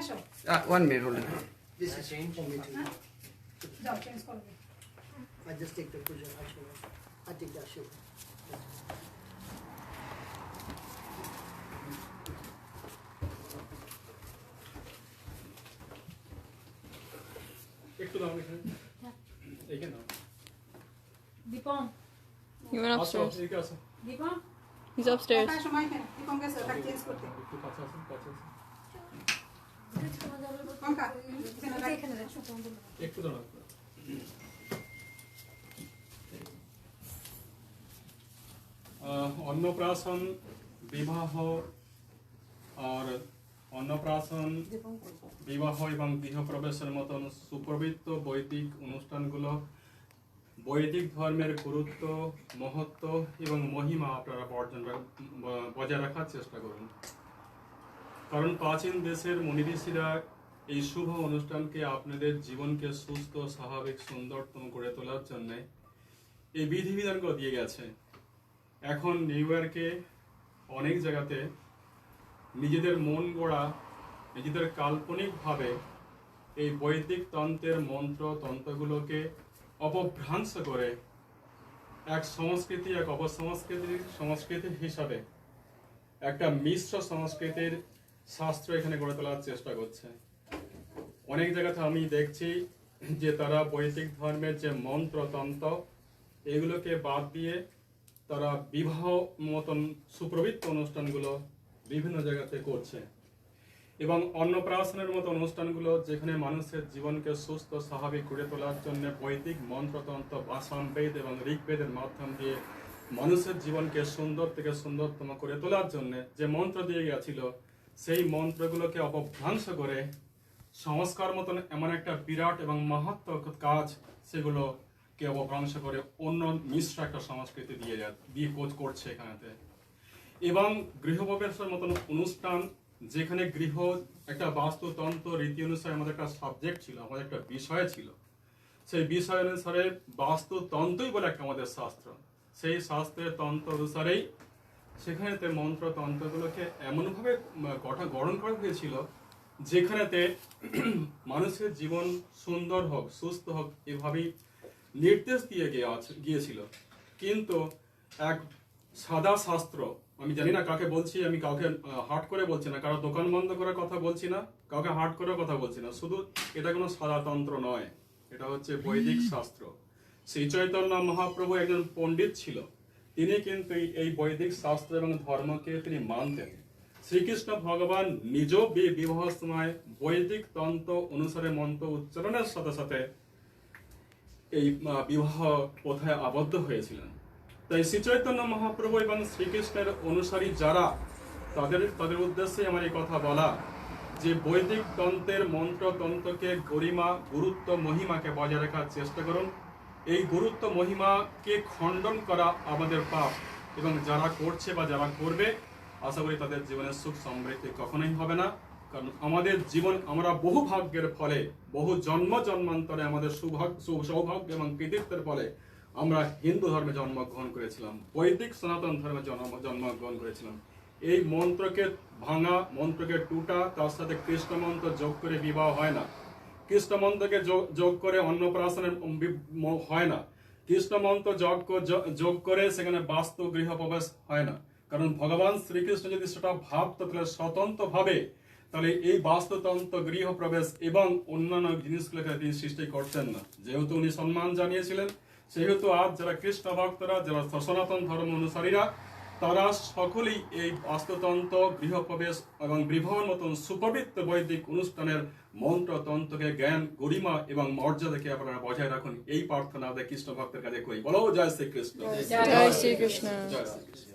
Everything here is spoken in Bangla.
1 minute hold on. This is change. যাও চেঞ্জ করবে I just take the puja. I take the sugar. একটু দাও এখানে এইখানে দাও দীপম He went আসো upstairs. এদিকে আসো দীপম He's upstairs. কটার সময় কেন দীপম গেছে ওটা চেঞ্জ করতে একটু কাছে আসো কঙ্কা এখানে রাখ একটু দাঁড়াও অন্নপ্রাশন বিবাহ আর অন্নপ্রাশন বিবাহ এবং গৃহপ্রবেশের মতন সুপবিত্র বৈদিক অনুষ্ঠানগুলো বৈদিক ধর্মের গুরুত্ব মহত্ব এবং মহিমা আপনারা বজায় রাখার চেষ্টা করুন কারণ প্রাচীন দেশের মুনি ঋষিরা এই শুভ অনুষ্ঠানকে আপনাদের জীবনকে সুস্থ স্বাভাবিক সুন্দরতম করে তোলার জন্য এই বিধিবিধানগুলো দিয়ে গেছে এখন নিউ ইয়র্কে অনেক জায়গাতে নিজেদের মন গড়া নিজেদের কাল্পনিকভাবে এই বৈদিক তন্ত্রের মন্ত্র তন্ত্রগুলোকে অপভ্রংশ করে এক সংস্কৃতি এক সংস্কৃতি হিসাবে একটা মিশ্র সংস্কৃতির শাস্ত্র এখানে গড়ে তোলার চেষ্টা করছে অনেক জায়গাতে আমি দেখছি যে তারা বৈদিক ধর্মের যে মন্ত্রতন্ত্র এগুলোকে বাদ দিয়ে তারা বিবাহ মতন সুপ্রবৃত্ত অনুষ্ঠানগুলো বিভিন্ন জায়গাতে করছে এবং অন্নপ্রাশনের মতো অনুষ্ঠানগুলো যেখানে মানুষের জীবনকে সুস্থ স্বাভাবিক করে তোলার জন্য বৈদিক মন্ত্রতন্ত্র বা সামবেদ এবং ঋগ্বেদের মাধ্যম দিয়ে মানুষের জীবনকে সুন্দর থেকে সুন্দরতম করে তোলার জন্য যে মন্ত্র দিয়ে গেছিল সেই মন্ত্রগুলোকে অপভ্রংশ করে সংস্কার মতন এমন একটা বিরাট এবং মাহাত্মক কাজ সেগুলোকে অপভ্রংশ করে অন্য মিশ্র একটা সংস্কৃতি দিয়ে করছে এখানেতে এবং গৃহপ্রবেশের মতন অনুষ্ঠান যেখানে গৃহ একটা বাস্তুতন্ত্র রীতি অনুসারে আমাদের একটা সাবজেক্ট ছিল আমাদের একটা বিষয় ছিল সেই বিষয় অনুসারে বাস্তুতন্ত্রই বলে একটা আমাদের শাস্ত্র সেই শাস্ত্রের তন্ত্র অনুসারেই সেখানেতে মন্ত্র তন্ত্রগুলোকে এমনভাবে গঠন করা হয়েছিল যেখানেতে মানুষের জীবন সুন্দর হোক সুস্থ হোক এভাবেই নির্দেশ দিয়ে গিয়েছিল কিন্তু এক সাদা শাস্ত্র আমি জানি না কাকে বলছি আমি কাউকে হার্ট করে বলছি না কারো দোকান বন্ধ করার কথা বলছি না কাউকে হার্ট করার কথা বলছি না শুধু এটা কোনো সাদা তন্ত্র নয় এটা হচ্ছে বৈদিক শাস্ত্র শ্রী চৈতন্য মহাপ্রভু একজন পণ্ডিত ছিল তিনি কিন্তু এই বৈদিক শাস্ত্র এবং ধর্মকে তিনি মানতেন শ্রীকৃষ্ণ ভগবান নিজ বিবাহ সময় বৈদিক তন্ত্র অনুসারে মন্ত্র উচ্চারণের সাথে সাথে এই বিবাহ প্রথায় আবদ্ধ হয়েছিলেন তাই শ্রী চৈতন্য মহাপ্রভু এবং শ্রীকৃষ্ণের অনুসারী যারা তাদের উদ্দেশ্যে আমার এই কথা বলা যে বৈদিক তন্ত্রের মন্ত্র তন্ত্রকে গরিমা গুরুত্ব মহিমাকে বজায় রাখার চেষ্টা করুন এই গুরুত্ব মহিমাকে খণ্ডন করা আমাদের পাপ এবং যারা করছে বা যারা করবে আশা করি তাদের জীবনের সুখ সমৃদ্ধি কখনোই হবে না কারণ আমাদের জীবন আমরা বহু ভাগ্যের ফলে বহু জন্মান্তরে আমাদের সৌভাগ্য এবং কৃতিত্বের ফলে আমরা হিন্দু ধর্মে জন্মগ্রহণ করেছিলাম বৈদিক সনাতন ধর্মে জন্মগ্রহণ করেছিলাম এই মন্ত্রকে ভাঙা মন্ত্রকে টুটা তার সাথে কৃষ্ণ মন্ত্র যোগ করে বিবাহ হয় না কৃষ্ণ মন্ত্রকে যোগ করে অন্নপ্রাশনের হয় না কৃষ্ণ মন্ত্র যোগ করে সেখানে বাস্তু গৃহপ্রবেশ হয় না কারণ ভগবান শ্রীকৃষ্ণ যদি সেটা ভাবতো তাহলে স্বতন্ত্র ভাবে তাহলে এই বাস্তুতন্ত্র গৃহপ্রবেশ এবং অন্যান্য জিনিসগুলোকে তিনি সৃষ্টি করতেন না যেহেতু উনি সম্মান জানিয়েছিলেন সেহেতু আজ যারা কৃষ্ণ ভক্তরা যারা সনাতন ধর্ম অনুসারীরা তারা সকলেই এই বাস্তুতন্ত্র গৃহপ্রবেশ এবং বিবাহের মতন সুপবিত্র বৈদিক অনুষ্ঠানের মন্ত্রতন্ত্রকে জ্ঞান গরিমা এবং মর্যাদাকে আপনারা বজায় রাখুন এই প্রার্থনা কৃষ্ণ ভক্তের কাছে করি বলো জয় শ্রীকৃষ্ণ Jai Shri Krishna. জয় শ্রীকৃষ্ণ